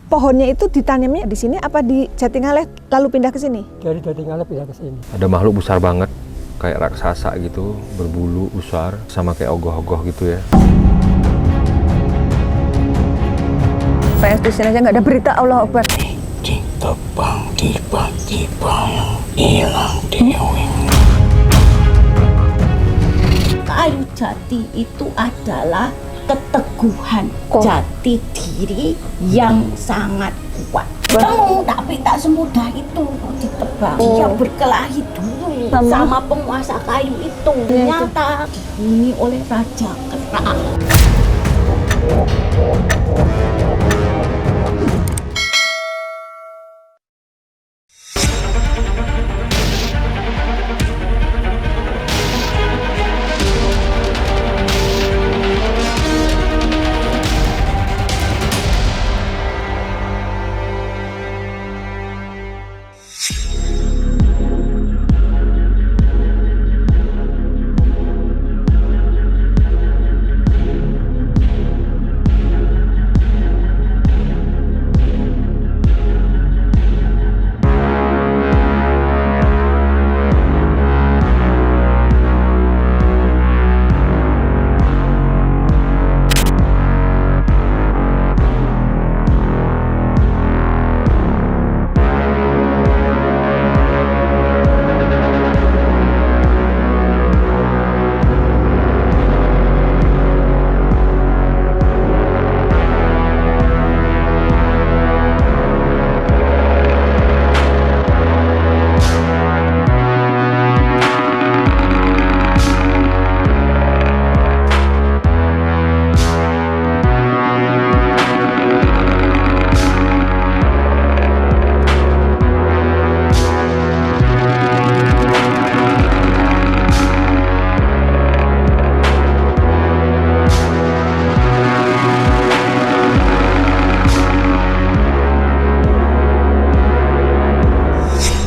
pohonnya itu ditanamnya di sini apa di Jatingaleh lalu pindah ke sini? Dari Jatingaleh pindah ke sini. Ada makhluk besar banget, kayak raksasa gitu, berbulu besar, sama kayak ogoh-ogoh gitu ya. PS di sini aja nggak ada berita Allah Akbar. Tebang tiba-tiba hilang dewi. Kayu jati itu adalah keteguhan jati diri yang sangat kuat. Temu tapi tak semudah itu ditebang. Dia berkelahi dulu sama penguasa kayu itu. Ternyata dihuni oleh Raja Kerak.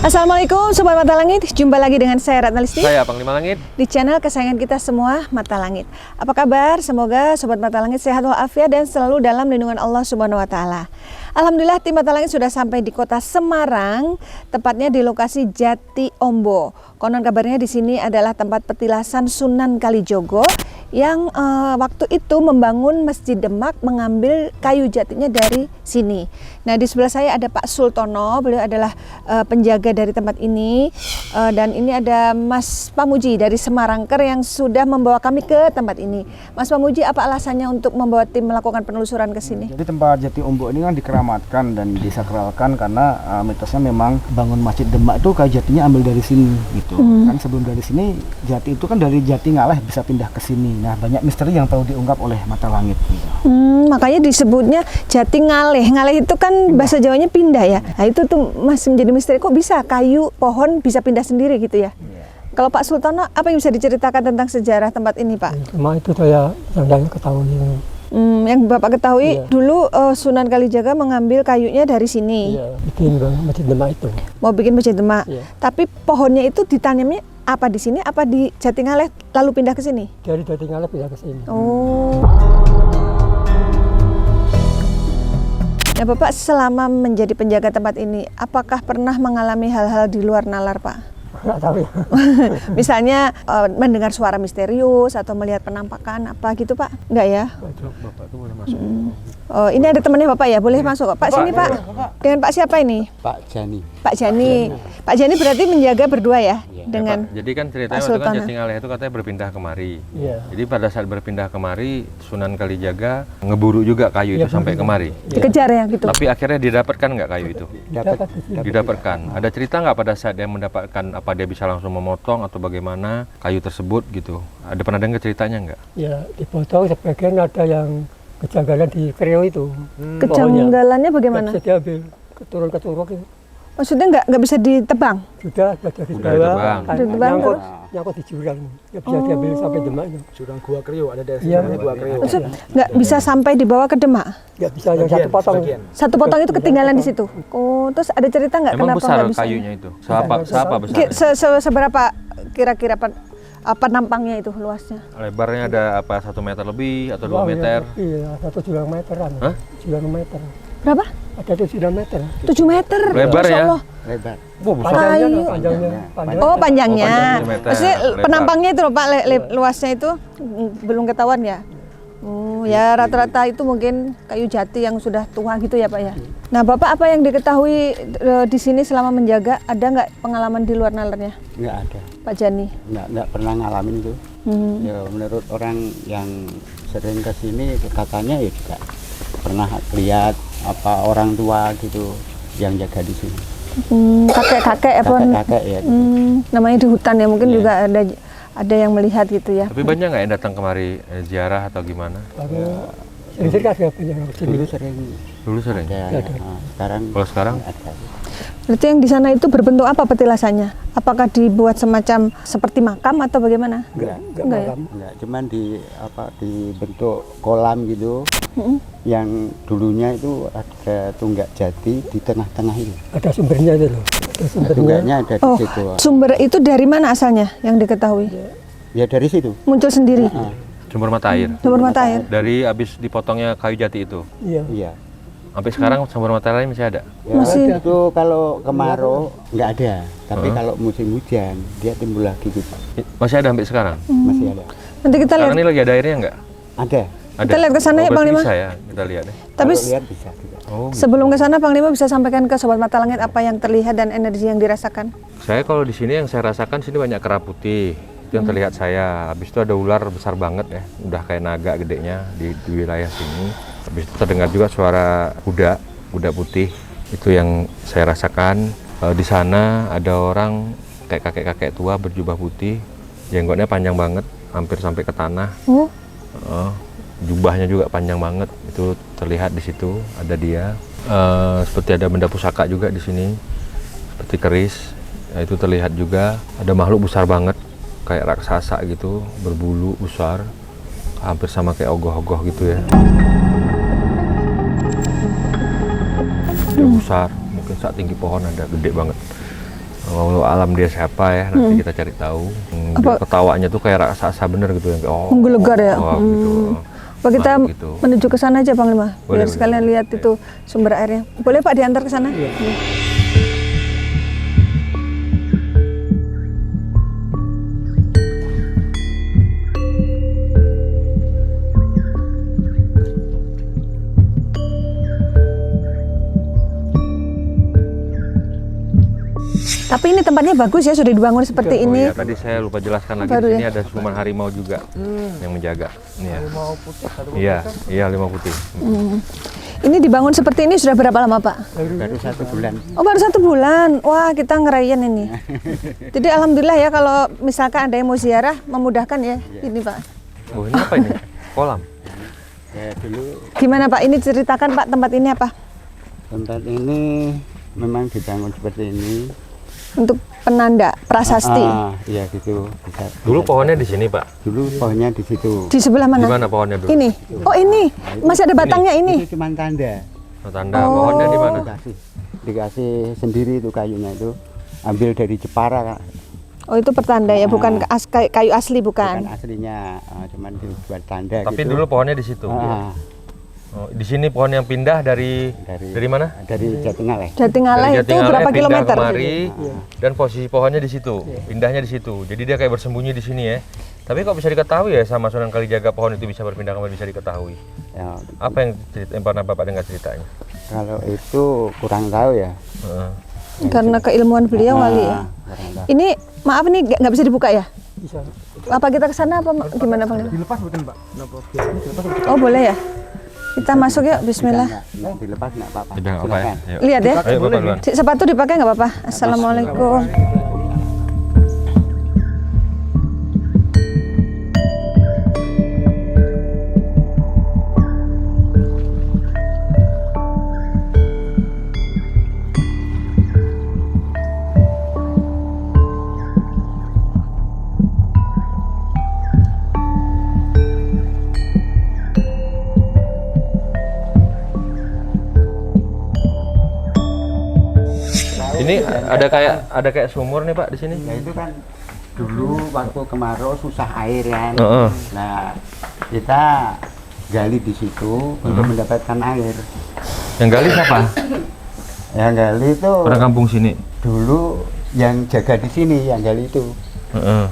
Assalamualaikum Sobat Mata Langit, jumpa lagi dengan saya Ratna Listi. Saya Panglima Langit. Di channel kesayangan kita semua, Mata Langit. Apa kabar? Semoga Sobat Mata Langit sehat walafiat dan selalu dalam lindungan Allah Subhanahu wa Ta'ala. Alhamdulillah tim Mata Langit sudah sampai di kota Semarang, tepatnya di lokasi Jati Ombo. Konon kabarnya di sini adalah tempat petilasan Sunan Kalijogo yang waktu itu membangun Masjid Demak, mengambil kayu jatinya dari sini. Nah, di sebelah saya ada Pak Sultono, beliau adalah penjaga dari tempat ini, dan ini ada Mas Pamuji dari Semarangker yang sudah membawa kami ke tempat ini. Mas Pamuji, apa alasannya untuk membawa tim melakukan penelusuran ke sini? Jadi tempat Jati Ombo ini kan dikeramatkan dan disakralkan karena mitosnya memang bangun Masjid Demak itu kayu jatinya ambil dari sini gitu. Kan sebelum dari sini jati itu kan dari Jatingaleh bisa pindah ke sini. Nah, banyak misteri yang perlu diungkap oleh Mata Langit gitu. Makanya disebutnya Jatingaleh. Ngaleh itu kan bahasa Jawanya pindah ya. Nah, itu tuh masih menjadi misteri, kok bisa kayu pohon bisa pindah sendiri gitu ya. Kalau Pak Sultono, apa yang bisa diceritakan tentang sejarah tempat ini, Pak? Cuma itu saya yang ketahui. Yang Bapak ketahui dulu Sunan Kalijaga mengambil kayunya dari sini. Iya, bikin Masjid Demak itu. Mau bikin Masjid Demak. Iya. Tapi pohonnya itu ditanamnya apa di sini, apa di Jatingaleh lalu pindah ke sini? Dari Jatingaleh pindah ke sini. Oh. Ya Bapak, selama menjadi penjaga tempat ini, apakah pernah mengalami hal-hal di luar nalar, Pak? Nggak tahu ya. Misalnya mendengar suara misterius atau melihat penampakan apa gitu, Pak? Enggak ya? Bapak tuh boleh masuk. Oh, ini ada temannya Bapak ya, boleh masuk, Pak? Sini, Pak. Dengan Pak siapa ini? Pak Jani. Pak Jani. Pak Jani berarti menjaga berdua ya? Dengan Pak, jadi kan ceritanya Pak waktu kan Sultono. Jatingaleh itu katanya berpindah kemari. Iya. Jadi pada saat berpindah kemari, Sunan Kalijaga ngeburu juga kayu itu sampai kemari. dikejar ya gitu. Tapi akhirnya didapatkan nggak kayu itu? Dapat. Didapatkan. Ada cerita nggak pada saat dia mendapatkan, apa dia bisa langsung memotong atau bagaimana kayu tersebut gitu? Ada pernah dengar ceritanya nggak? Ya, dipotong sebagian ada yang kejanggalan di kreo itu. Kejanggalannya bagaimana? Nggak bisa diambil, keturun-keturun gitu. Maksudnya nggak bisa ditebang? Sudah dari Udah bawah, ditebang. kan Ditebang nyangkut di jurang. Nggak bisa diambil sampai Demaknya. Jurang Gua Kreo ada dari Iya. Gua Kreo. Maksud nggak bisa sampai dibawa ke Demak? Nggak bisa yang satu potong. Satu potong itu ketinggalan di situ. Oh, terus ada cerita nggak Emang kenapa besar nggak bisa? kayunya itu? Seberapa besar? Seberapa kira-kira apa nampangnya itu luasnya? Lebarnya ada apa 1 meter lebih atau 2 meter? Iya, 1 jurang meteran. Hah? Jurang meter. Berapa? Ada 7 meter. 7 meter. Lebar Masya ya? Allah. Lebar. Wah, besar. Kayu. Panjangnya Oh, panjangnya. Oh, panjangnya 7 meter, Maksudnya lebar. penampangnya itu loh Pak, luasnya itu belum ketahuan ya? Oh, ya rata-rata itu mungkin kayu jati yang sudah tua gitu ya Pak ya. Nah Bapak apa yang diketahui di sini selama menjaga? Ada nggak pengalaman di luar nalarnya Nggak ada. Pak Jani? Nggak pernah ngalamin itu. Ya, menurut orang yang sering ke sini katanya ya juga pernah lihat apa orang tua gitu yang jaga di sini. Kakek-kakek apa? Kakek-kakek ya. Namanya di hutan ya mungkin juga ada yang melihat gitu ya. Tapi banyak nggak yang datang kemari ziarah atau gimana? Sering-sering ada banyak yang sini. Dulu sering Dulu sering. ada. Sekarang Kalau sekarang? ada. Berarti yang di sana itu berbentuk apa petilasannya? Apakah dibuat semacam seperti makam atau bagaimana? Enggak. Enggak ya? Enggak, cuman dibentuk kolam gitu. Yang dulunya itu ada tunggak jati di tengah-tengah itu. Ada sumbernya itu loh. Ada sumbernya. Tunggaknya ada di Oh, situ. sumber itu dari mana asalnya yang diketahui? Ya dari situ. Muncul sendiri? Sumber mata air. Sumber mata air? Dari habis dipotongnya kayu jati itu. Iya. Iya. Sampai sekarang sumber mata air masih ada. Ya, Masih. itu kalau kemarau nggak ada, tapi kalau musim hujan dia timbul lagi gitu. Masih ada sampai sekarang. Masih ada. Nanti kita lihat. Sekarang ini lagi ada airnya nggak? Ada. Ada. Kita lihat ke sana ya, berarti Panglima. Bisa ya, kita lihat ya. Tapi Kalau lihat bisa juga. Oh, gitu. sebelum ke sana Panglima bisa sampaikan ke Sobat Mata Langit apa yang terlihat dan energi yang dirasakan? Saya kalau di sini yang saya rasakan sini banyak kera putih. Itu yang terlihat saya. Habis itu ada ular besar banget ya, udah kayak naga gedenya di wilayah sini. Habis itu terdengar juga suara kuda putih. Itu yang saya rasakan. Di sana ada orang kayak kakek-kakek tua berjubah putih, jenggotnya panjang banget, hampir sampai ke tanah. Oh, Jubahnya juga panjang banget, itu terlihat di situ ada dia. Seperti ada benda pusaka juga di sini, seperti keris. Ya, itu terlihat juga ada makhluk besar banget, kayak raksasa gitu, berbulu besar, hampir sama kayak ogoh-ogoh gitu ya. Dia besar, mungkin saat tinggi pohon ada, gede banget. Kalau alam dia siapa ya, nanti kita cari tahu. Dia ketawanya tuh kayak raksasa bener gitu yang menggelegar ya? Gitu. Apa kita Makhluk gitu. menuju ke sana aja Panglima? Boleh, Biar boleh. sekalian lihat itu sumber airnya. Boleh Pak diantar ke sana? Iya. Tapi ini tempatnya bagus ya, sudah dibangun seperti Oh ini. iya, tadi saya lupa jelaskan lagi Baru di sini ya? ada siluman harimau juga yang menjaga. Harimau putih. Iya, harimau putih. Ini dibangun seperti ini sudah berapa lama Pak? Baru 1 bulan. Oh baru 1 bulan, wah kita ngerayain ini. Jadi alhamdulillah ya kalau misalkan ada yang mau ziarah memudahkan ya ini Pak. Oh ini apa ini? Kolam. Ya dulu Gimana Pak? Ini ceritakan Pak tempat ini apa? tempat ini memang dibangun seperti ini. Untuk penanda prasasti. Iya gitu. Bisa. Dulu pohonnya di sini Pak. Dulu pohonnya di situ. Di sebelah Di mana? mana pohonnya dulu? Ini. Oh ini masih ada batangnya ini. Itu cuma tanda. Oh, tanda pohonnya di mana? Dikasih sendiri itu kayunya itu. Ambil dari Jepara Kak. Oh itu pertanda ya, bukan kayu asli Bukan bukan. aslinya, cuman dibuat tanda Tapi gitu. dulu pohonnya di situ. Oh, di sini pohon yang pindah dari mana? Dari Jatingaleh. Jatingaleh Dari itu Jatingaleh berapa pindah kilometer? kemari, dan posisi pohonnya di situ, pindahnya di situ. Jadi dia kayak bersembunyi di sini ya. Tapi kok bisa diketahui ya sama Sunan Kalijaga pohon itu bisa berpindah kemari, bisa diketahui? Ya, Apa yang pernah Bapak dengar ceritanya? kalau itu kurang tahu ya. Heeh. Karena keilmuan beliau kali ya. Kurang tahu. Ini maaf nih nggak bisa dibuka ya? Bisa. Apa kita ke sana apa gimana Bang? Dilepas bukan Pak? Kenapa? Biasanya dilepas bukan? Oh boleh ya? Kita masuk yuk, bismillah. Nggak dilepas nggak apa-apa. Tidak apa ya? Silakan. Yuk. Lihat ya. Ayo Bapak duluan. Sepatu dipakai nggak apa-apa? Assalamualaikum. Ini ada kayak sumur nih Pak di sini. Ya itu kan dulu waktu kemarau susah air kan. Heeh. Nah kita gali di situ untuk mendapatkan air. Yang gali siapa? Yang gali itu Orang kampung sini. dulu yang jaga di sini, yang gali itu. Heeh.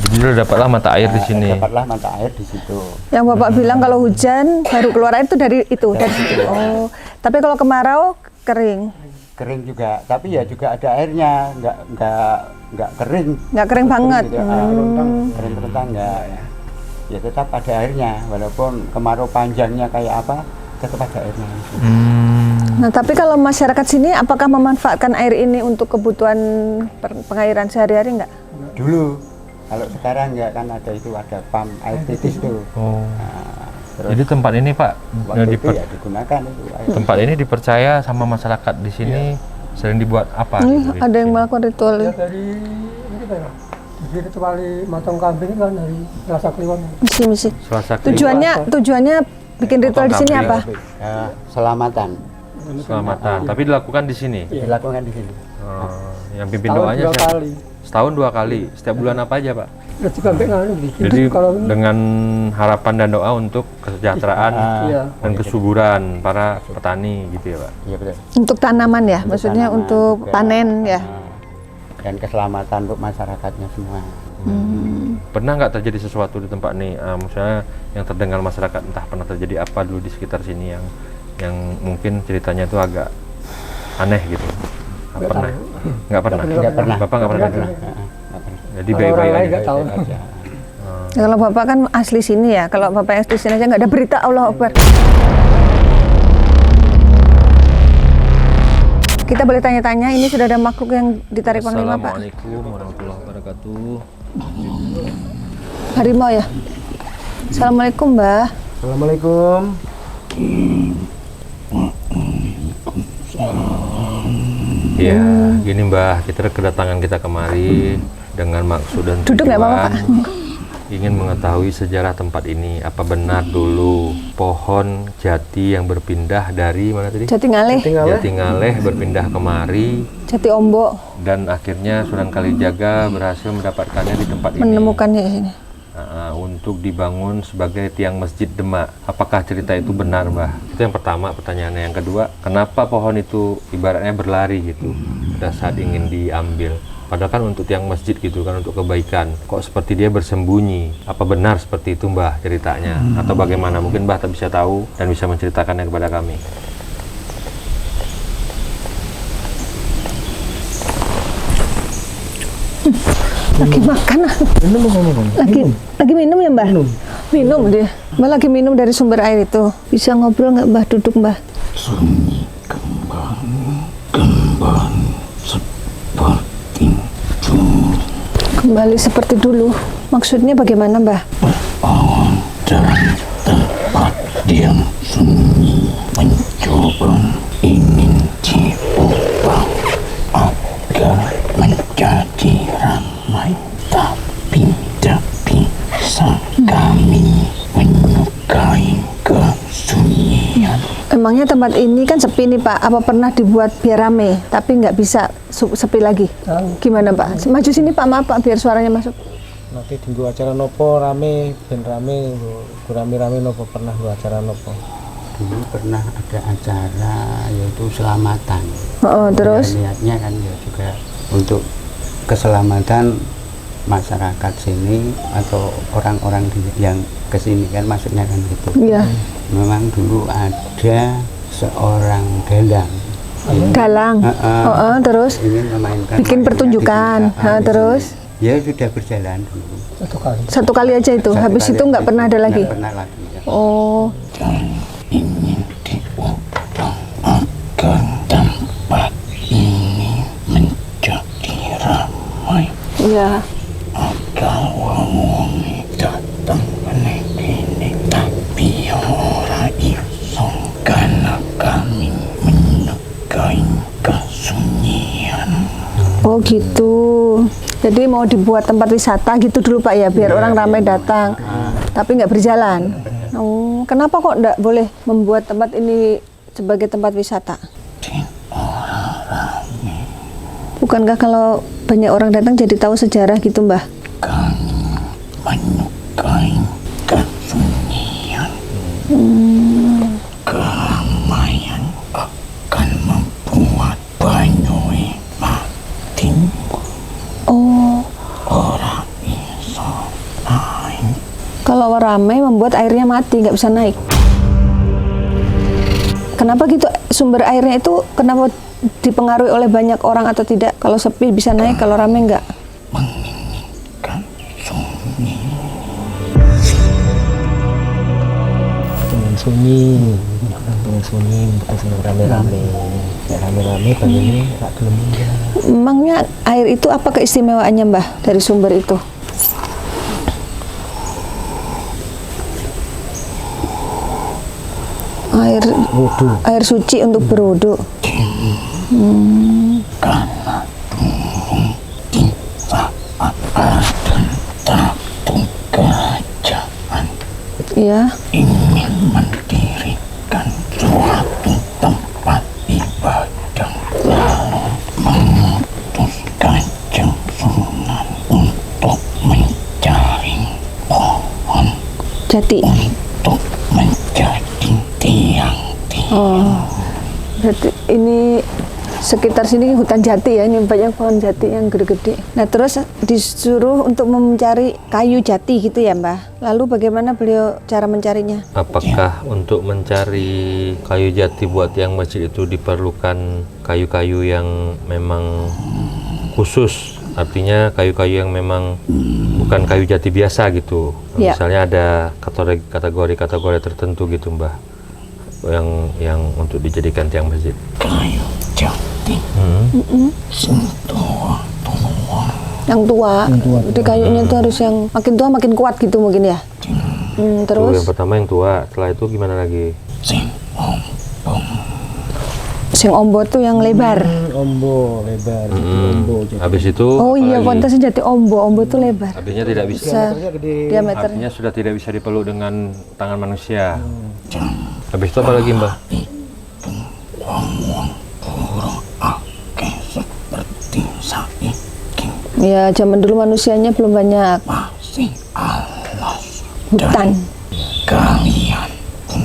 Jadi udah dapatlah mata air di sini. Dapatlah mata air di situ. Yang Bapak bilang kalau hujan baru keluar air itu dari itu, dari situ. Oh, tapi kalau kemarau kering. Kering juga, tapi ya juga ada airnya, nggak kering. Nggak kering banget. Gitu. Kering terentang nggak. Ya tetap ada airnya, walaupun kemarau panjangnya kayak apa, tetap ada airnya. Nah, tapi kalau masyarakat sini apakah memanfaatkan air ini untuk kebutuhan pengairan sehari-hari nggak? Dulu, kalau sekarang nggak, kan ada pam air titis tuh. Oh. Nah, terus Jadi tempat ini Pak, waktu itu ya digunakan itu air. tempat ini dipercaya sama masyarakat di sini sering dibuat apa? gitu, Ada yang melakukan ritual. Ya dari ini kan ya. Jadi ritual motong kambing kan dari Selasa Kliwon. Misi. Selasa Tujuannya bikin ritual di sini apa? Selamatan Selamatan. Tapi dilakukan di sini. dilakukan di sini. Yang pimpin Tahun doanya 2 siapa? kali. Setahun 2 kali. Setiap bulan apa aja Pak? Berarti kambing kan bikin. Jadi Kalau ini dengan harapan dan doa untuk kesejahteraan iya. dan kesuburan para petani gitu ya Pak. Iya betul. Untuk tanaman ya, maksudnya Tanaman untuk juga. panen ya. Dan keselamatan untuk masyarakatnya semua. Pernah nggak terjadi sesuatu di tempat ini? Misalnya yang terdengar masyarakat, entah pernah terjadi apa dulu di sekitar sini yang mungkin ceritanya itu agak aneh gitu. Nggak pernah. Nggak pernah. Nggak pernah. Bapak nggak pernah dengar. Jadi Kalau orang baik-baik lain aja. nggak tahu. Aja. Ya, kalau Bapak kan asli sini ya, kalau Bapak asli sini aja nggak ada berita Allah Akbar. Kita boleh tanya-tanya, ini sudah ada makhluk yang ditarik panglima Pak? Assalamualaikum warahmatullahi wabarakatuh. Harimau ya? Assalamualaikum Mbah. Assalamualaikum. Ya, gini Mbah, kita kedatangan kita kemari dengan maksud dan Duduk nggak apa-apa, ingin mengetahui sejarah tempat ini. Apa benar dulu pohon jati yang berpindah dari mana tadi? Jati Ngaleh, Jati Ngaleh berpindah kemari Jati Ombok, dan akhirnya Sunan Kalijaga berhasil mendapatkannya di tempat ini. menemukannya di sini. Untuk dibangun sebagai tiang masjid Demak. Apakah cerita itu benar, Mbah? Itu yang pertama pertanyaannya. Yang kedua, kenapa pohon itu ibaratnya berlari gitu pada saat ingin diambil? Padahal kan untuk tiang masjid gitu kan, untuk kebaikan. Kok seperti dia bersembunyi? Apa benar seperti itu, Mbah, ceritanya? Atau bagaimana? Mungkin Mbah tak bisa tahu dan bisa menceritakannya kepada kami. Lagi makan, lagi minum ya Mbah? Minum dia, Mbah lagi minum dari sumber air itu. Bisa ngobrol nggak Mbah? Duduk Mbah. Sunyi kembang seperti dulu. Kembali seperti dulu. Maksudnya bagaimana Mbah? Berawan dan tempat yang sunyi mencoba ingin diubah agar menjadi ramai, tapi tidak bisa. Kami menyukai kesunyian. Emangnya tempat ini kan sepi nih Pak. Apa pernah dibuat biar rame, tapi nggak bisa sepi lagi? Gimana Pak? Maju sini Pak, maaf Pak, biar suaranya masuk. Nanti tunggu acara nopo rame, ben rame, rame nopo pernah dua acara nopo. Dulu pernah ada acara yaitu selamatan. Terus? Dan niatnya kan ya juga untuk keselamatan masyarakat sini atau orang-orang yang kesini kan, maksudnya kan gitu. Iya. Memang dulu ada seorang dalang. Dalang. Terus? Ingin memainkan. Bikin pertunjukan. Terus? Ya sudah berjalan dulu. Satu kali aja itu. Habis itu nggak pernah ada lagi. Nggak pernah lagi. Ya. Oh. Dan ingin diubah agar tempat ini menjadi ramai. Iya. Agar wong datang menegini, tapi ora iso karena kami menyukai kesunyian. Oh gitu. Jadi mau dibuat tempat wisata gitu dulu Pak ya, biar orang ramai datang. Tapi nggak berjalan. Oh, kenapa kok nggak boleh membuat tempat ini sebagai tempat wisata? Bukankah kalau banyak orang datang jadi tahu sejarah gitu Mbah? Kami menyukai kesunyian, keramaian. kalau ramai membuat airnya mati, nggak bisa naik. Kenapa gitu? Sumber airnya itu kenapa dipengaruhi oleh banyak orang atau tidak? Kalau sepi bisa naik, kalau ramai nggak? menginginkan sunyi. Pengen sunyi, bukan senang rame-rame. Ya, rame-rame pengennya nggak gelem enggak. Emangnya air itu apa keistimewaannya Mbah dari sumber itu? Air suci untuk berwudu. Karena turun di saat Raden Prabu Kerajaan Iya. ingin mendirikan suatu tempat ibadah, lalu mengutus Kanjeng Sunan untuk mencari pohon Jati. untuk menjadi tiang-tiang. Berarti ini sekitar sini hutan jati ya, ini banyak pohon jati yang gede-gede. Nah terus disuruh untuk mencari kayu jati gitu ya Mbah. Lalu bagaimana beliau cara mencarinya? Apakah untuk mencari kayu jati buat tiang masjid itu diperlukan kayu-kayu yang memang khusus? Artinya kayu-kayu yang memang bukan kayu jati biasa gitu. Ya. Misalnya ada kategori tertentu gitu Mbah, yang untuk dijadikan tiang masjid. Kayu jati sentua-tua Yang tua. Jadi kayunya itu harus yang makin tua makin kuat gitu mungkin ya. Tuh, Terus yang pertama yang tua, setelah itu gimana lagi? sing ompong sing ombo tuh yang lebar. Ombo lebar, jati ombo. Jati. Habis itu Oh iya, apalagi? pantasnya jati ombo. Ombo tuh lebar. Artinya tidak bisa. Diameternya gede. Diameternya. Artinya sudah tidak bisa dipeluk dengan tangan manusia. Habis itu apa lagi Mbah? wong-wong pura akeh seperti saiki Ya zaman dulu manusianya belum banyak masih alas hutan. kalian pun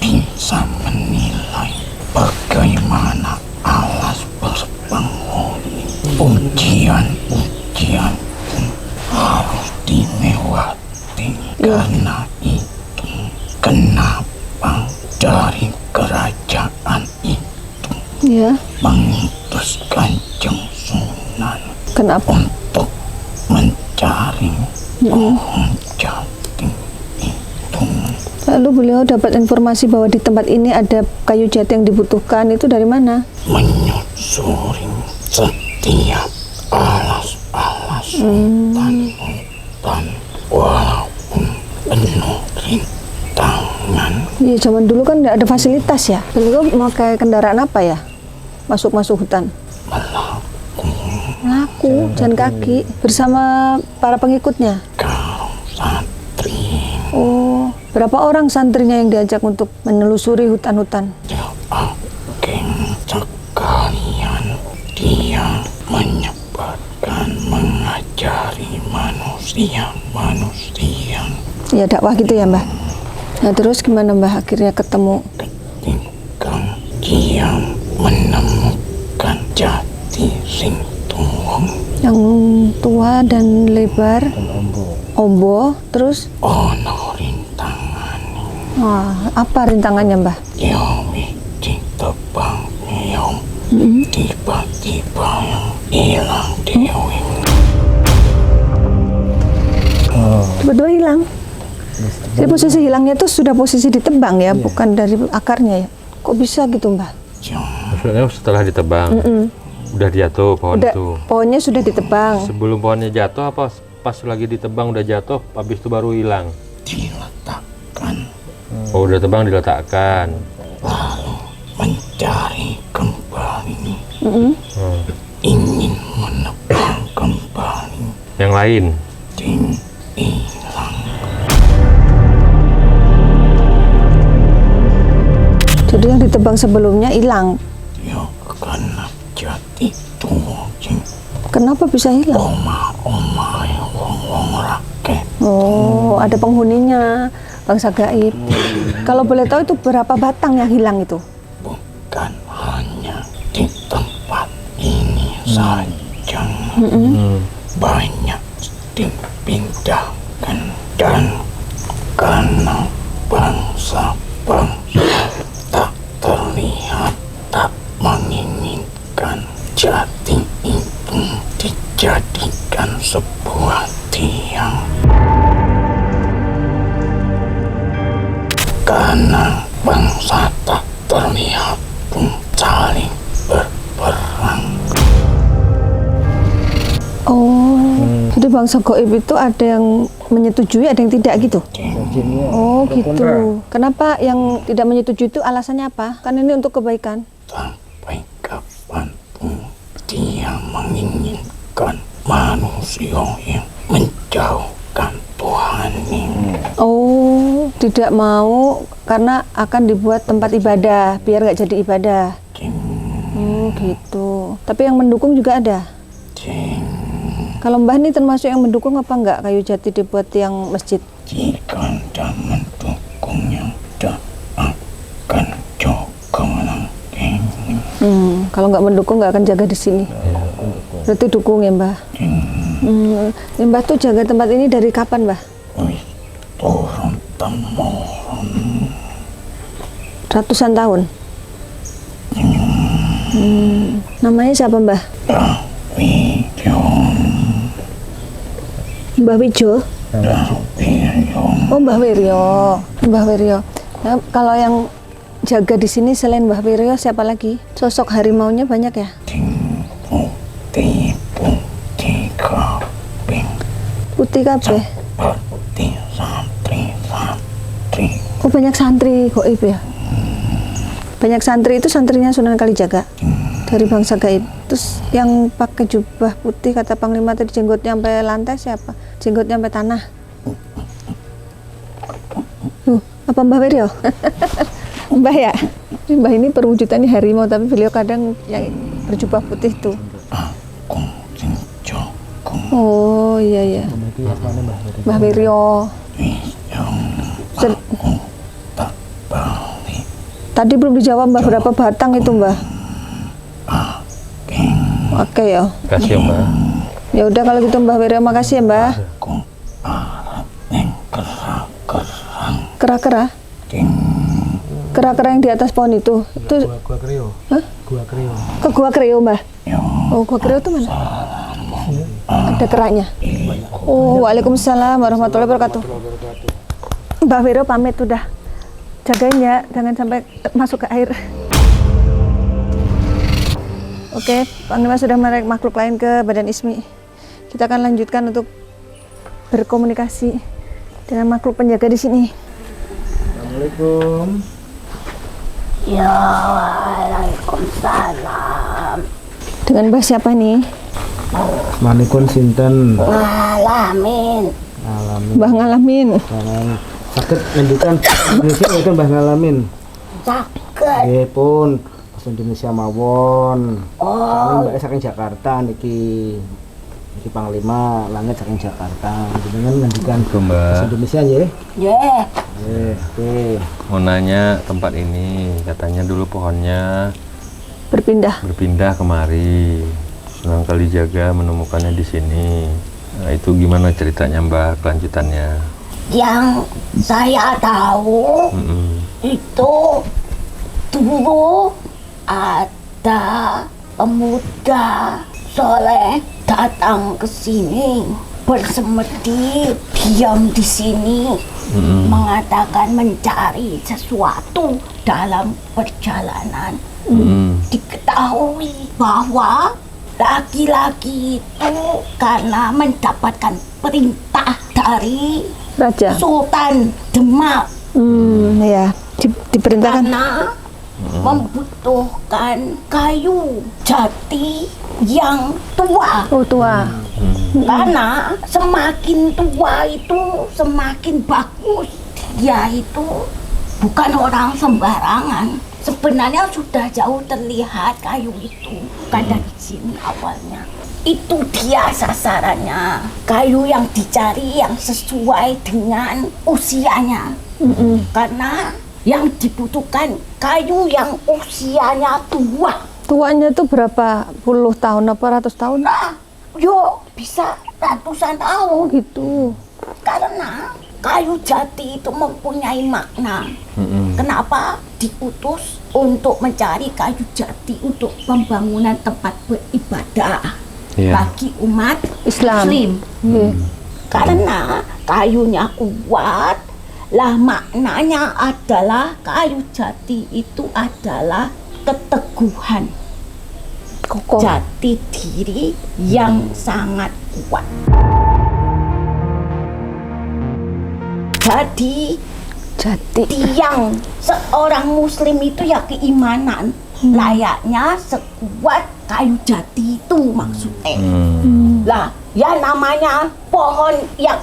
bisa menilai bagaimana alas berpenghuni. Ujian-ujian pun harus dilewati. Karena itu kenapa dari kerajaan itu Ya, mengutus Kanjeng Sunan kenapa? untuk mencari pohon jati itu. Lalu beliau dapat informasi bahwa di tempat ini ada kayu jati yang dibutuhkan. Itu dari mana? Menyusuri setiap alas-alas hutan walaupun penuh rintangan. Iya, zaman dulu kan nggak ada fasilitas ya. Beliau memakai kendaraan apa ya? Masuk hutan. Laku, jalan kaki bersama para pengikutnya. Kalau santri Oh, berapa orang santrinya yang diajak untuk menelusuri hutan-hutan? ageng sekalian, dia menyebarkan, mengajari manusia Ya dakwah gitu ya Mbah. Nah terus gimana Mbah akhirnya ketemu? ketika dia menemukan jati sing tuwung Yang tua dan lebar, ombo, terus ono rintangan. wah, apa rintangannya Mbah? Yomi ditebang yom tiba-tiba yang hilang dewi. Tiba-tiba hilang. Jadi posisi hilangnya itu sudah posisi ditebang ya, bukan dari akarnya ya. Kok bisa gitu Mbah? Maksudnya setelah ditebang, udah jatuh pohon Udah, itu. pohonnya sudah ditebang. Sebelum pohonnya jatuh apa pas lagi ditebang udah jatuh, habis itu baru hilang? Diletakkan Oh udah tebang diletakkan. lalu mencari kembali, ingin menebang kembali, Yang lain? ting hilang. Jadi yang ditebang sebelumnya hilang. Ya karena jati tuwa sing Kenapa bisa hilang? omah-omahe wong-wong rakyat. Oh, ada penghuninya, bangsa gaib. Kalau boleh tahu itu berapa batang yang hilang itu? Bukan hanya di tempat ini saja, banyak dipindahkan dan karena bangsa-bangsa tak terlihat, tak menginginkan jati itu dijadikan sebuah tiang. Karena bangsa tak terlihat pun saling berperang. Jadi bangsa gaib itu ada yang menyetujui, ada yang tidak gitu? Oh gitu. Kenapa yang tidak menyetujui itu alasannya apa? Kan ini untuk kebaikan. Sampai kapanpun dia menginginkan manusia yang menjauhkan Tuhan ini. Oh, tidak mau karena akan dibuat tempat ibadah, biar nggak jadi ibadah. Gitu. Tapi yang mendukung juga ada? Kalau Mbah ini termasuk yang mendukung apa enggak kayu jati dibuat tiang masjid? Jika Anda mendukungnya, tidak akan jaga lagi. Kalau nggak mendukung nggak akan jaga di sini. Berarti dukung ya Mbah. Mbah tuh jaga tempat ini dari kapan Mbah? Turun temurun. Ratusan tahun. Namanya siapa Mbah? Mbah Wijo. Oh Mbah Wiryo. Mbah Wiryo. Nah, kalau yang jaga di sini selain Mbah Wiryo siapa lagi? Sosok harimaunya banyak ya? Putih kabeh. Seperti santri-santri. Oh banyak santri gaib ya? Banyak santri itu santrinya Sunan Kalijaga dari bangsa gaib. Terus yang pakai jubah putih kata Panglima tadi jenggotnya sampai lantai siapa? Jenggotnya sampai tanah. Apa Mbah Wiryo? Mbah ya? Mbah ini perwujudannya harimau tapi beliau kadang yang berjubah putih tuh. Oh iya. Mbah Wiryo. Tadi belum dijawab Mbah berapa batang itu Mbah? Oke ya. Kasih Mbak. Ya udah kalau gitu Mbah Wiryo makasih ya Mbah. Kera-kera? Kera-kera yang di atas pohon itu? Itu Gua Kreo. Hah? Gua Kreo. Ke Gua Kreo Mbah? Oh Gua Kreo itu mana? Ada keranya? Oh waalaikumsalam warahmatullahi wabarakatuh. Mbah Wiryo pamit udah. Jagain ya, jangan sampai masuk ke air. Oke, Panglima sudah menarik makhluk lain ke badan Ismi. Kita akan lanjutkan untuk berkomunikasi dengan makhluk penjaga di sini. Assalamualaikum. Ya, waalaikumsalam. Dengan Mbah siapa nih? Manipun sinten? Ngalamin. Mbah Ngalamin. Sakit ngendikan Indonesia itu Mbah Ngalamin. Sakit. Nggih pun bahasa Indonesia mawon. Oh, Mbak saking Jakarta niki. Niki Panglima langit saking Jakarta. Jenengan ngendikan Mbak. bahasa Indonesia nggih. yeah. Oke. Mau nanya tempat ini, katanya dulu pohonnya Berpindah kemari. Sunan Kalijaga menemukannya di sini. Nah, itu gimana ceritanya Mbak kelanjutannya? Yang saya tahu itu dulu ada pemuda soleh datang ke sini bersemedi diam di sini mengatakan mencari sesuatu dalam perjalanan. Diketahui bahwa laki-laki itu karena mendapatkan perintah dari Raja. Sultan Demak Ya, diperintahkan. karena membutuhkan kayu jati yang tua. Oh tua. Karena semakin tua itu semakin bagus. Dia itu bukan orang sembarangan. Sebenarnya sudah jauh terlihat kayu itu. Bukan dari sini awalnya. Itu dia sasarannya. Kayu yang dicari yang sesuai dengan usianya. Karena yang dibutuhkan kayu yang usianya tua. Tuanya tuh berapa puluh tahun apa ratus tahun? Nah, yo bisa ratusan tahun. Gitu. Karena kayu jati itu mempunyai makna. Kenapa diutus untuk mencari kayu jati untuk pembangunan tempat beribadah bagi umat Islam. Muslim. Karena kayunya kuat, lah maknanya adalah kayu jati itu adalah keteguhan, Kokoh. jati diri yang sangat kuat. Jadi Jati. tiang seorang muslim itu ya keimanan, layaknya sekuat kayu jati itu maksudnya. Lah, ya namanya pohon yang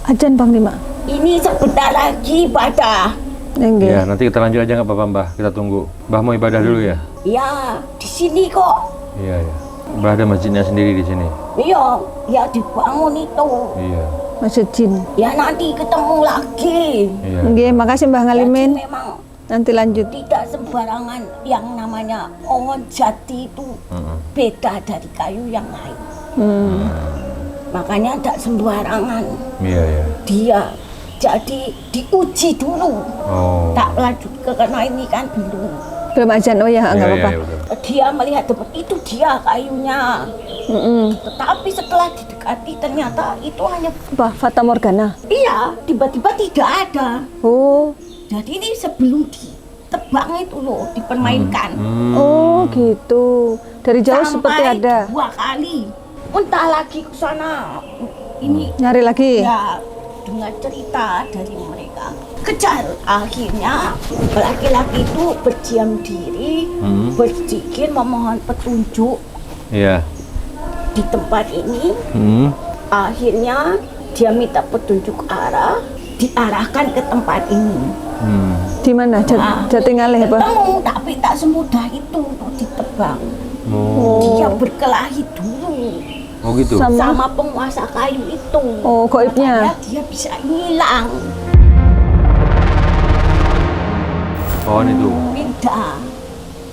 Ajan Panglima. ini sebentar lagi ibadah. Nggih. Ya, nanti kita lanjut aja nggak apa-apa Mbah, kita tunggu. Mbah mau ibadah dulu ya? Ya, di sini kok. Iya, ya. Mbah ada masjidnya sendiri di sini. Iya, ya dibangun itu. Iya, Masjid Jin. Ya nanti ketemu lagi. iya. Nggih, makasih Mbah Jadi Ngalimin. memang Nanti lanjut. tidak sembarangan yang namanya pohon jati itu beda dari kayu yang lain. Makanya tidak sembarangan. Iya, iya. Dia jadi diuji dulu. Oh. Tak lanjut ke karena ini kan belum. Belum ajan. Oh ya, Iya, enggak iya, apa-apa. iya, udah. Dia melihat itu dia kayunya. Tetapi setelah didekati ternyata itu hanya Apa? Fata Morgana. iya tiba-tiba tidak ada. Oh. Jadi ini sebelum ditebang itu loh dipermainkan. Oh, gitu. Dari jauh seperti Sampai ada. 2 kali. Entah lagi ke sana. Ini Nyari lagi. ya dengan cerita dari mereka. Kejar akhirnya laki-laki itu berdiam diri, berzikir memohon petunjuk Iya. di tempat ini. Akhirnya dia minta petunjuk arah, diarahkan ke tempat ini. Di mana? Jati Ngalih apa? Ketemu, tapi tak semudah itu untuk ditebang. Oh. Dia berkelahi dulu Oh gitu. sama penguasa kayu itu. Oh, gaibnya. Makanya dia bisa hilang. Pohon itu. Pindah.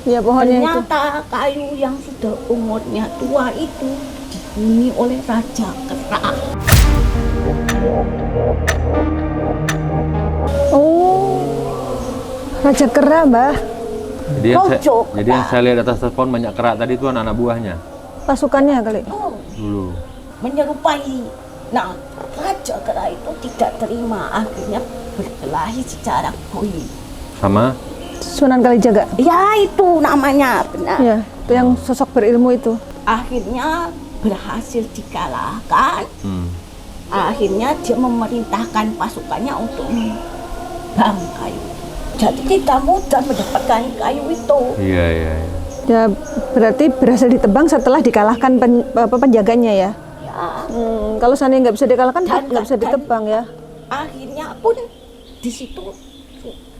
Ya, pohonnya itu. Ternyata kayu yang sudah umurnya tua itu dihuni oleh Raja Kera. Oh. Raja Kera, Mbah. Jadi yang saya lihat atas pohon banyak kerak tadi itu anak-anak buahnya Pasukannya kali. Oh, dulu. menyerupai. Nah, Raja Kera itu tidak terima, akhirnya berkelahi secara goib. Sama? Sunan Kalijaga. Ya itu namanya benar. Ya, itu yang sosok berilmu itu. Akhirnya berhasil dikalahkan. Akhirnya dia memerintahkan pasukannya untuk membang kayu. Jadi tidak mudah mendapatkan kayu itu. Iya, iya, iya. Ya, berarti berhasil ditebang setelah dikalahkan penjaganya ya. Ya, Kalau seandainya nggak bisa dikalahkan, Dan- nggak bisa dan- ditebang ya. akhirnya pun di situ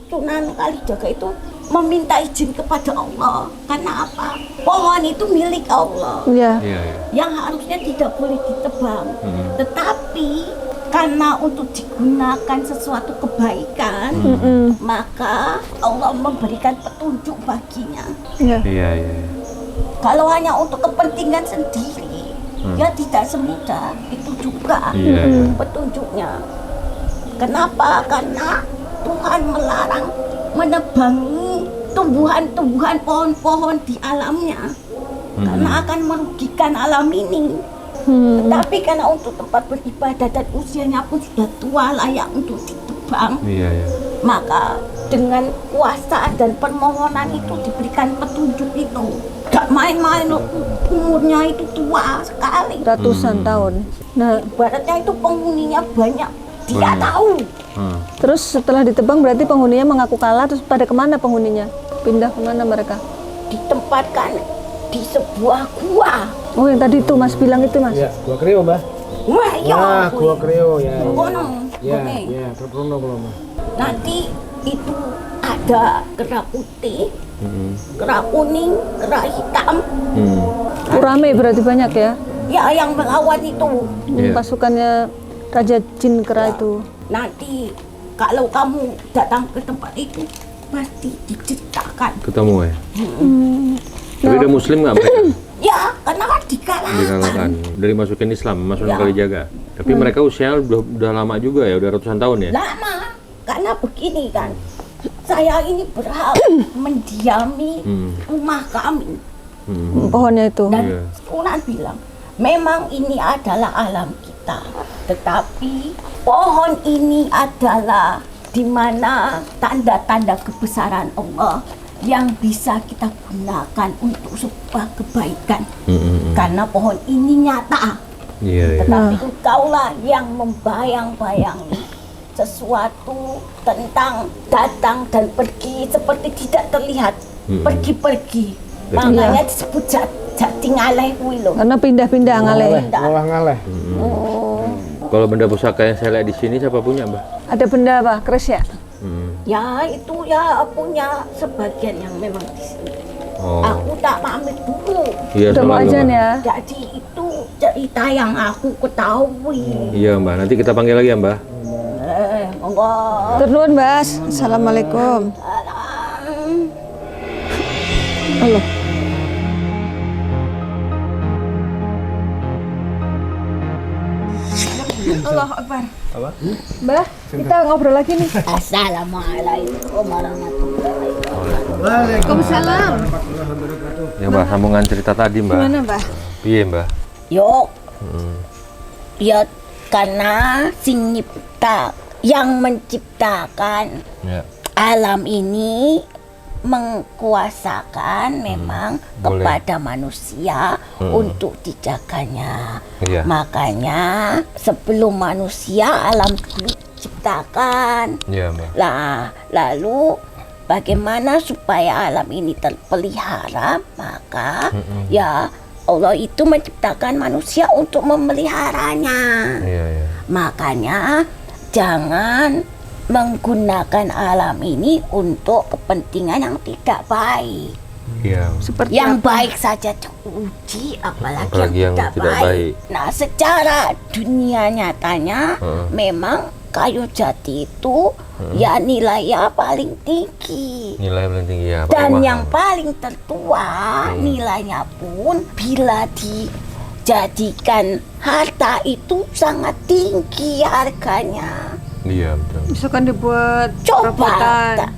Sunan Kalijaga itu meminta izin kepada Allah. Karena apa? Pohon itu milik Allah. Iya. Iya, iya. Yang harusnya tidak boleh ditebang. Tetapi karena untuk digunakan sesuatu kebaikan, maka Allah memberikan petunjuk baginya. Iya. Iya, iya. Kalau hanya untuk kepentingan sendiri, ya tidak semudah itu juga Iya, iya. petunjuknya. Kenapa? Karena Tuhan melarang menebangi tumbuhan-tumbuhan pohon-pohon di alamnya. Karena akan merugikan alam ini. Tetapi karena untuk tempat beribadah dan usianya pun sudah tua layak untuk ditebang, Iya, iya. maka dengan kuasa dan permohonan itu diberikan petunjuk itu. Gak main-main loh, umurnya itu tua sekali. Ratusan tahun. Nah, Ibaratnya itu penghuninya banyak. Dia Banyak. tahu. terus setelah ditebang berarti penghuninya mengaku kalah, terus pada kemana penghuninya? Pindah kemana mereka? Ditempatkan di sebuah gua. Oh, yang tadi itu Mas bilang itu Mas. Ya, gua Kreo, Mbah. Wah, ya. Wah, gua Kreo ya. Kono. Ya, Oke. ya, terprono kalau Mbah. Nanti itu ada kera putih, kera kuning, kera hitam. Oh, rame berarti banyak ya. Ya, yang melawan itu. Iya. Pasukannya Raja Jin Kera itu. Nanti kalau kamu datang ke tempat itu pasti diceritakan. Ketemu ya? Tapi udah muslim nggak mereka? Ya, karena kan dikalahkan. Dikalahkan. Dari masukin Islam, masukin Ya. Kalijaga. Tapi mereka usianya udah lama juga ya, udah ratusan tahun ya? Lama, karena begini kan, saya ini berhak mendiami rumah kami. Pohonnya itu. Dan Sunan bilang, memang ini adalah alam kita, tetapi pohon ini adalah di mana tanda-tanda kebesaran Allah yang bisa kita gunakan untuk sebuah kebaikan. Karena pohon ini nyata. Tetapi engkaulah yang membayang-bayangi sesuatu tentang datang dan pergi seperti tidak terlihat, pergi-pergi. Makanya disebut jati ngaleh kuwi lho. Karena pindah-pindah ngaleh. Ngolah ngaleh. Kalau benda pusaka yang saya lihat di sini siapa punya, Mbah? Ada benda apa? Keris ya? Ya itu ya punya sebagian yang memang di sini. Aku tak pamit dulu. Iya, Udah mau azan ya? Jadi itu cerita yang aku ketahui. Iya, Mbah. Nanti kita panggil lagi ya, Mbah. Monggo. Turun, Mas. Assalamualaikum. Allah. Allah Akbar. Apa? Mbah, kita ngobrol lagi nih. Assalamualaikum warahmatullahi wabarakatuh. Waalaikumsalam. Ya, Mbah, sambungan cerita tadi, Mbah. Gimana, Mbah? Iya, Mbah. Yuk. Ya karena sing nyipta yang menciptakan alam ini mengkuasakan memang kepada manusia untuk dijaganya. Makanya sebelum manusia alam dulu diciptakan. Lah, lalu bagaimana supaya alam ini terpelihara? Maka ya Allah itu menciptakan manusia untuk memeliharanya. Makanya jangan menggunakan alam ini untuk kepentingan yang tidak baik. Seperti yang apa? baik saja diuji, apalagi yang tidak baik. Nah, secara dunia nyatanya memang kayu jati itu ya nilainya paling tinggi. Nilai paling tinggi ya. Dan yang paling tertua nilainya pun bila dijadikan harta itu sangat tinggi harganya. Iya, betul. Misalkan dibuat Coba perabotan.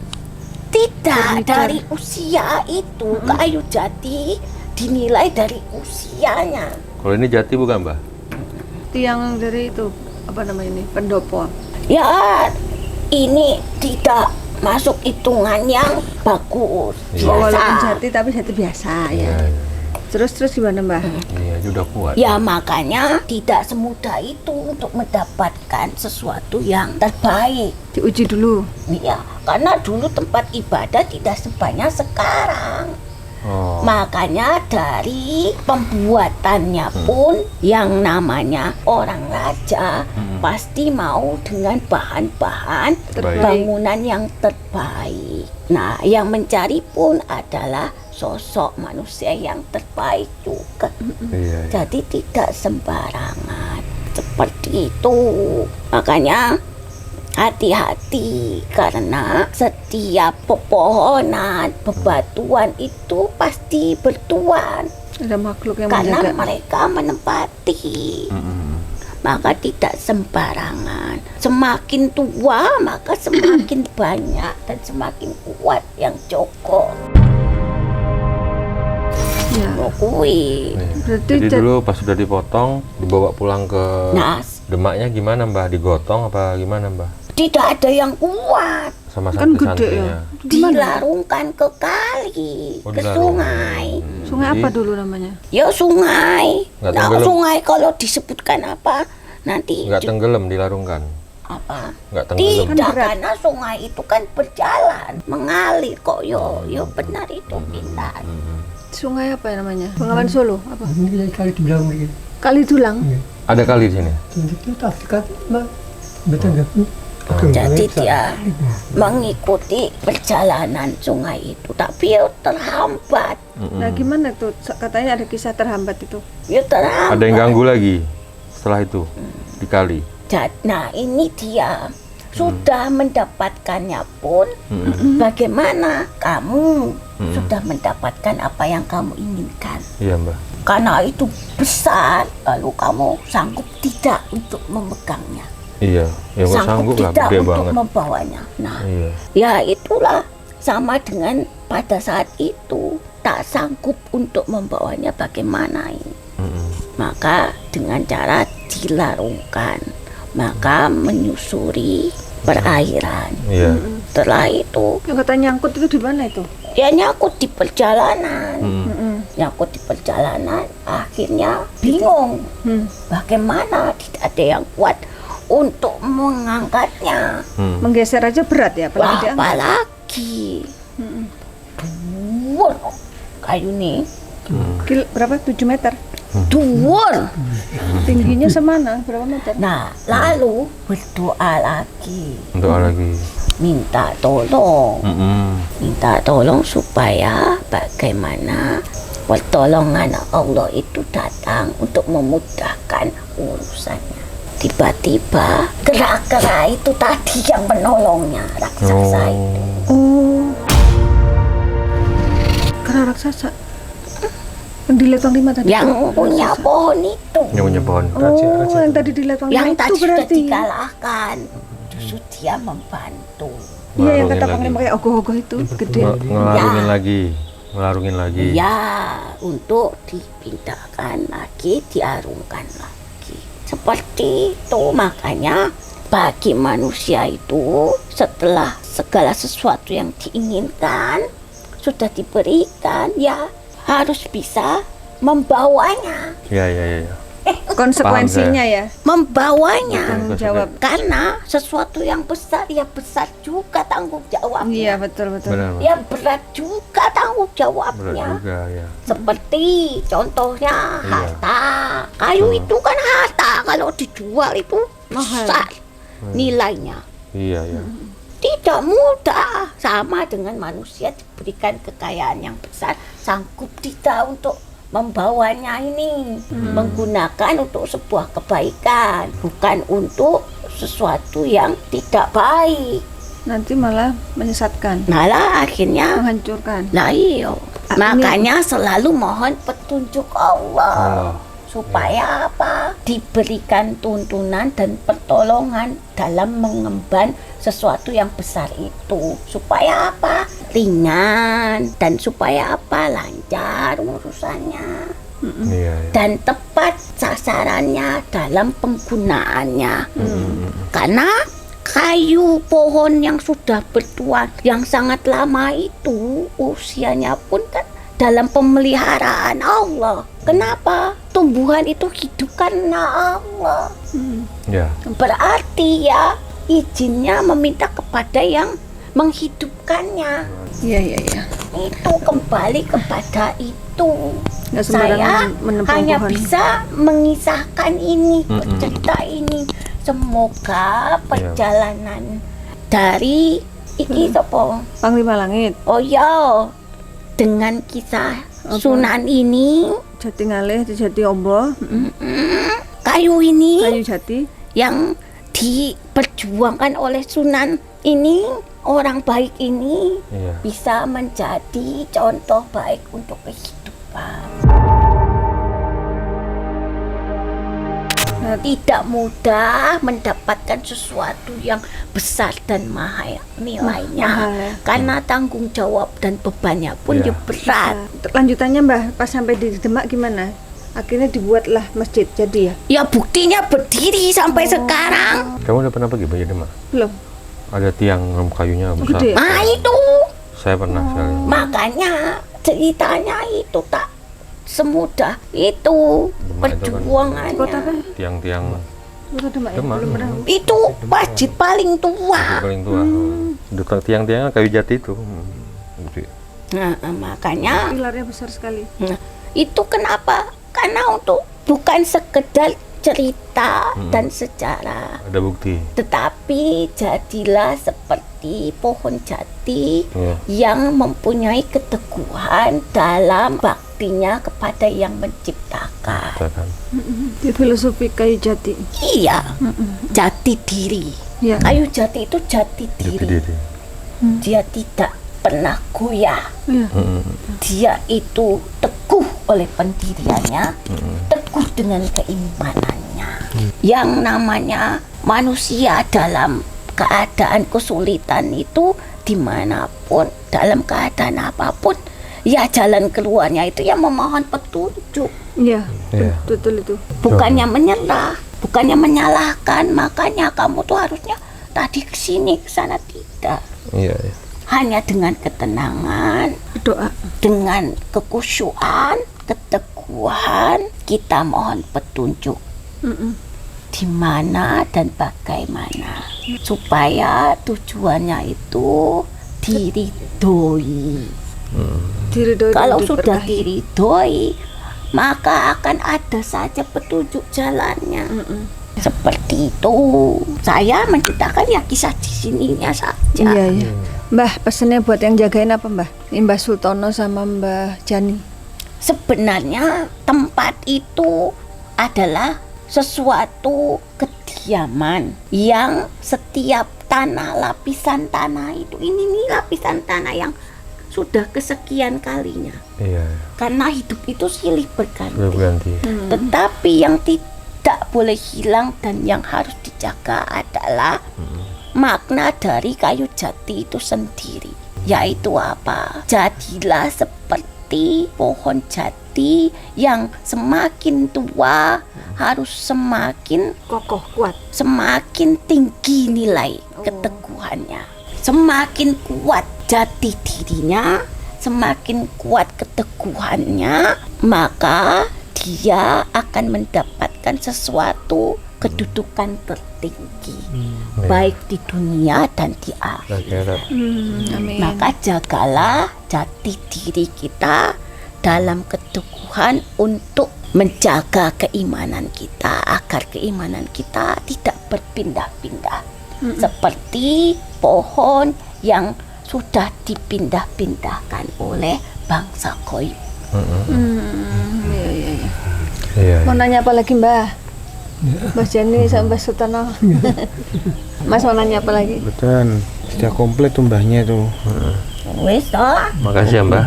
tidak dari usia itu kayu jati dinilai dari usianya. Kalau ini jati bukan, Mbah? Tiang dari itu apa namanya ini? Pendopo. Ya, ini tidak masuk hitungan yang bagus. Walaupun Biasa. jati tapi jati biasa ya. Terus gimana, Mbah? Iya, sudah kuat. Ya makanya tidak semudah itu untuk mendapatkan sesuatu yang terbaik. Diuji dulu. Iya, karena dulu tempat ibadah tidak sebanyak sekarang. Makanya dari pembuatannya pun yang namanya orang raja pasti mau dengan bahan-bahan bangunan yang terbaik. Nah, yang mencari pun adalah sosok manusia yang terbaik juga. Jadi tidak sembarangan seperti itu. Makanya hati-hati karena setiap pepohonan, bebatuan itu pasti bertuan. Ada makhluk yang Karena menjaga. mereka menempati. Maka tidak sembarangan. Semakin tua maka semakin banyak dan semakin kuat yang joko. Ya. Berarti jadi dulu pas sudah dipotong dibawa pulang ke Demaknya gimana, Mbah? Digotong apa gimana, Mbah? Tidak ada yang kuat. Sama Kan gede santri-santrinya. ya. Dilarungkan ke kali, ke sungai. Sungai apa dulu namanya? Ya sungai. Nggak Nah, tenggelam. sungai kalau disebutkan apa nanti Nggak tenggelam, dilarungkan. apa? Nggak tenggelam. Tidak, karena sungai itu kan berjalan, mengalir kok. Yo benar itu pintar. Sungai apa ya namanya? Bengawan Solo apa? Ini kali di belakang ini. Kali Tulang. Ada kali di sini. Itu tak dekat, Mbak. Betul nggak? Jadi dia mengikuti perjalanan sungai itu, tapi ya terhambat. Nah gimana tuh? Katanya ada kisah terhambat itu. Ya terhambat. Ada yang ganggu lagi setelah itu di kali. Nah ini dia sudah mendapatkannya pun bagaimana kamu sudah mendapatkan apa yang kamu inginkan. Iya, Mbak. Karena itu besar, lalu kamu sanggup tidak untuk memegangnya? Iya, ya nggak sanggup lah, tidak gede untuk banget. membawanya. Nah, Iya. ya itulah sama dengan pada saat itu tak sanggup untuk membawanya, bagaimana ini? Maka dengan cara dilarungkan, maka menyusuri perairan. Iya. Setelah itu Yang kata nyangkut itu di mana itu? ya nyangkut di perjalanan. Nyangkut di perjalanan, akhirnya bingung bagaimana, tidak ada yang kuat untuk mengangkatnya. Menggeser aja berat ya, Wah, apalagi diangkat. apalagi dhuwur kayu nih, Berapa? 7 meter? dhuwur. Tingginya semana? Berapa meter? Nah, lalu berdoa lagi, Doa lagi. minta tolong supaya bagaimana pertolongan Allah itu datang untuk memudahkan urusannya. Tiba-tiba gerak-gerak itu tadi yang menolongnya, raksasa itu. Oh. Kera raksasa. Yang dilihat Panglima tadi. Yang punya pohon itu, Yang punya pohon. Oh, yang tadi dilihat Panglima yang itu tadi sudah berarti. dikalahkan, justru dia membantu. Iya, yang kata Ngelarungin Panglima lagi. kayak ogoh-ogoh itu gede. Ngelarungin Ya. lagi. Ngelarungin lagi. Ya, untuk dipindahkan lagi, diarungkan lagi. Seperti itu, makanya bagi manusia itu setelah segala sesuatu yang diinginkan sudah diberikan, ya harus bisa membawanya. Iya. Konsekuensinya ya. Membawanya. Tanggung jawab. Karena sesuatu yang besar, ya besar juga tanggung Iya, jawabnya. betul. Benar. Ya berat juga tanggung Berat jawabnya. juga ya. Seperti contohnya Iya. harta. Kayu itu kan harta, kalau dijual itu besar nilainya. Iya. Tidak mudah. Sama dengan manusia diberikan kekayaan yang besar, sanggup tidak untuk membawanya ini, menggunakan untuk sebuah kebaikan, bukan untuk sesuatu yang tidak baik. Nanti malah menyesatkan, Nah, akhirnya menghancurkan. nah iya, Ah, makanya selalu mohon petunjuk Allah. Allah. Supaya apa? Diberikan tuntunan dan pertolongan dalam mengemban sesuatu yang besar itu. Supaya apa? Ringan, dan supaya apa? Lancar urusannya. Iya. Dan tepat sasarannya dalam penggunaannya. Karena kayu pohon yang sudah bertua yang sangat lama itu usianya pun kan dalam pemeliharaan Allah. Kenapa? Tumbuhan itu hidup karena Allah. Ya. Berarti ya izinnya meminta kepada yang menghidupkannya. Iya. Itu kembali kepada itu. Nggak Saya sembarangan menebang hanya pohon. bisa mengisahkan ini, bercerita ini. Semoga perjalanan dari iki sopo. Panglima Langit, Oh ya, dengan kisah Sunan ini, Jati Ngalih, Jati Ombo, kayu ini Kayu Jati. yang diperjuangkan oleh Sunan ini, orang baik ini Iya. bisa menjadi contoh baik untuk kehidupan. Tidak mudah mendapatkan sesuatu yang besar dan mahal nilainya, mahal. karena tanggung jawab dan bebannya pun Iya. ya berat. Lanjutannya Mbah, pas sampai di Demak gimana? Akhirnya dibuatlah masjid jadi ya? Ya buktinya berdiri sampai sekarang. Kamu udah pernah pergi Banjar Demak? Belum. Ada tiang kayunya besar. Gede. Nah itu Saya pernah sekali. makanya ceritanya itu tak semudah itu Demak itu kan perjuangannya. Kota apa? Tiang-tiang Kota Demak ya? Demak. Belum pernah. Itu masjid paling tua. paling tua. Dekat tiang-tiangnya kayu jati itu. Gede. Nah, makanya Pilarnya besar sekali. itu kenapa? Karena untuk bukan sekedar cerita dan sejarah, Ada bukti. tetapi jadilah seperti pohon jati Iya. yang mempunyai keteguhan dalam baktinya kepada yang menciptakan. Katakan. Di filosofi Kayu Jati. Iya, jati diri. Ya. Kayu jati itu jati Jati diri. diri. Dia tidak pernah goyah. Iya. Dia itu teguh oleh pendiriannya, teguh dengan keimanannya. Yang namanya manusia dalam keadaan kesulitan itu dimanapun, dalam keadaan apapun, ya jalan keluarnya itu ya memohon petunjuk. Iya, Iya. betul itu. Bukannya menyerah, bukannya menyalahkan, makanya kamu tuh harusnya tadi kesini, kesana, tidak. Iya, iya. Hanya dengan ketenangan, Doa. dengan kekusyuan, keteguhan, kita mohon petunjuk di mana dan bagaimana, supaya tujuannya itu diridhoi. Diridhoi dan Kalau sudah diberkahi. diridhoi, maka akan ada saja petunjuk jalannya. Seperti itu. Saya menceritakan ya kisah di sininya saja. Iya, iya. Mbah, pesennya buat yang jagain apa, Mbah? Ini Mbah Sultono sama Mbah Jani. Sebenarnya tempat itu adalah sesuatu kediaman yang setiap tanah, lapisan tanah itu, ini nih lapisan tanah yang sudah kesekian kalinya. Iya. Karena hidup itu silih Sudah berganti. berganti. Tetapi yang tidak boleh hilang dan yang harus dijaga adalah makna dari kayu jati itu sendiri. Yaitu apa? Jadilah seperti pohon jati yang semakin tua harus semakin Kokoh, kuat. semakin tinggi nilai keteguhannya. Semakin kuat jati dirinya, semakin kuat keteguhannya, maka dia akan mendapatkan sesuatu kedudukan tertinggi, baik di dunia dan di akhirat. Amin. Maka jagalah jati diri kita dalam keteguhan untuk menjaga keimanan kita, agar keimanan kita tidak berpindah-pindah seperti pohon yang sudah dipindah-pindahkan oleh bangsa goib. Iya. Mau nanya apa lagi, Mbah? Mas Jani sama Mbah Sultono. Mas mau nanya apa lagi? Betul. Sudah komplit tuh mbahnya tuh. Wes toh, Makasih ya, Mbah.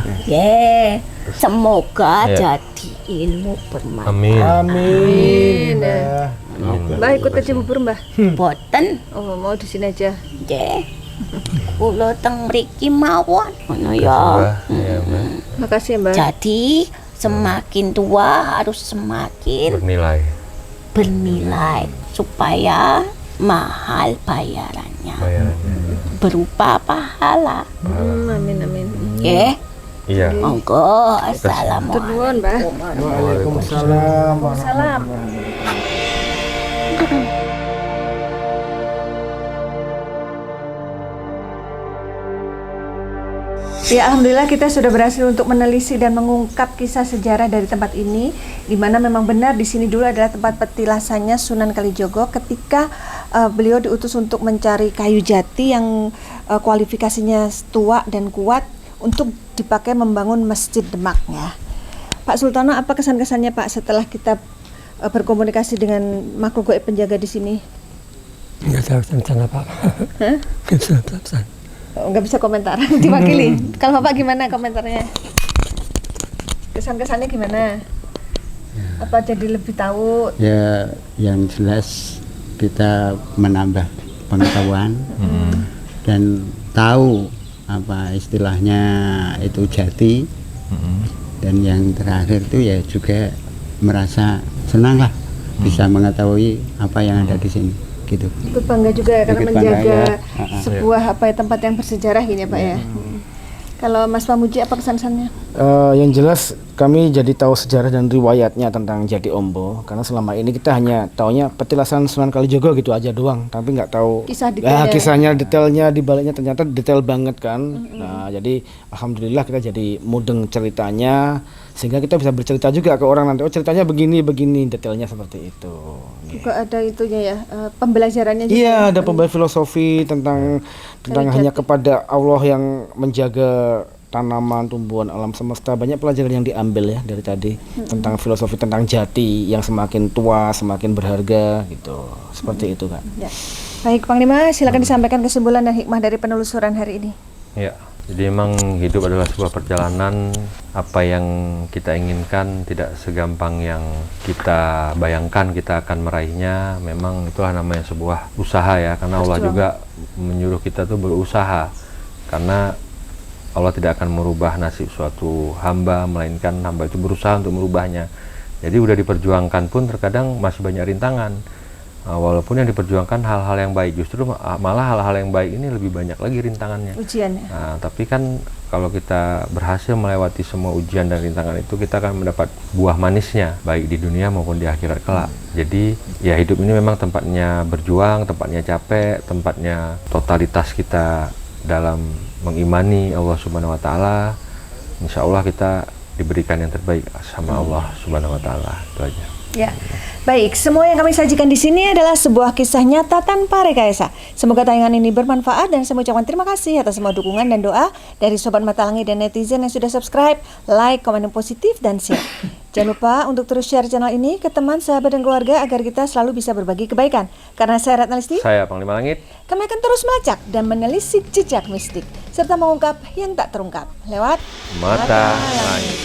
semoga Ya. jadi ilmu bermanfaat. Amin. Amin. Mbah ikut aja bubur, Mbah. Boten, Oh, mau di sini aja. nggih. Kula teng mriki mawon. Ngono ya. Mbah. Iya, Mbah. Makasih ya, Mbah. Jadi semakin tua harus semakin Bernilai. bernilai supaya mahal bayarannya Bayarannya. berupa pahala. Amin, amin. Nggih. Iya. Monggo, Nuwun, Mbah. assalamualaikum. Waalaikumsalam. Salam. Ya, alhamdulillah kita sudah berhasil untuk menelisik dan mengungkap kisah sejarah dari tempat ini, di mana memang benar di sini dulu adalah tempat petilasannya Sunan Kalijogo ketika beliau diutus untuk mencari kayu jati yang kualifikasinya tua dan kuat untuk dipakai membangun Masjid Demak ya. Pak Sultono, apa kesan-kesannya Pak setelah kita berkomunikasi dengan makhluk gaib penjaga di sini? Nggak tahu tentang apa. Nggak tahu tentang. Nggak bisa komentar, diwakili. Kalau Bapak gimana komentarnya? Kesan-kesannya gimana? Apa jadi lebih tahu? Ya, yang jelas kita menambah pengetahuan dan tahu apa istilahnya itu jati. Dan yang terakhir itu ya juga merasa senang lah bisa mengetahui apa yang ada di sini gitu. Ikut bangga juga ya, karena Ikut bangga, menjaga ya. sebuah apa ya, tempat yang bersejarah gini ya Pak ya. Kalau Mas Pamuji apa kesan-kesannya? Yang jelas kami jadi tahu sejarah dan riwayatnya tentang Jati Ombo, karena selama ini kita hanya taunya petilasan Sunan Kalijogo gitu aja doang, tapi nggak tahu Kisah detailnya. kisahnya, detailnya di baliknya ternyata detail banget kan. Nah, jadi alhamdulillah kita jadi mudeng ceritanya, sehingga kita bisa bercerita juga ke orang nanti, oh ceritanya begini detailnya seperti itu. Juga ada itunya ya, pembelajarannya juga. Iya, ya? ada pembahasan filosofi tentang hanya kepada Allah yang menjaga tanaman, tumbuhan, alam semesta. Banyak pelajaran yang diambil ya dari tadi tentang filosofi, tentang jati yang semakin tua, semakin berharga gitu. Seperti itu kan. Ya. Baik Panglima, silakan disampaikan kesimpulan dan hikmah dari penelusuran hari ini. Ya, Jadi memang hidup adalah sebuah perjalanan, apa yang kita inginkan tidak segampang yang kita bayangkan kita akan meraihnya. Memang itulah namanya sebuah usaha ya, karena Allah juga menyuruh kita tuh berusaha. Karena Allah tidak akan merubah nasib suatu hamba, melainkan hamba itu berusaha untuk merubahnya. Jadi udah diperjuangkan pun terkadang masih banyak rintangan. Walaupun yang diperjuangkan hal-hal yang baik, justru malah hal-hal yang baik ini lebih banyak lagi rintangannya. Ujiannya. Nah, tapi kan kalau kita berhasil melewati semua ujian dan rintangan itu, kita akan mendapat buah manisnya, baik di dunia maupun di akhirat kelak. Jadi ya hidup ini memang tempatnya berjuang, tempatnya capek, tempatnya totalitas kita dalam mengimani Allah Subhanahu Wa Taala. Insya Allah kita diberikan yang terbaik sama Allah Subhanahu Wa Taala. Itu aja. Ya, baik. Semua yang kami sajikan di sini adalah sebuah kisah nyata tanpa rekayasa. Semoga tayangan ini bermanfaat dan saya ucapkan terima kasih atas semua dukungan dan doa dari Sobat Mata Langit dan netizen yang sudah subscribe, like, komen yang positif, dan share. Jangan lupa untuk terus share channel ini ke teman, sahabat, dan keluarga agar kita selalu bisa berbagi kebaikan. Karena saya Ratna Listi, Saya Panglima Langit. kami akan terus melacak dan menelisik jejak mistik serta mengungkap yang tak terungkap lewat Mata Langit.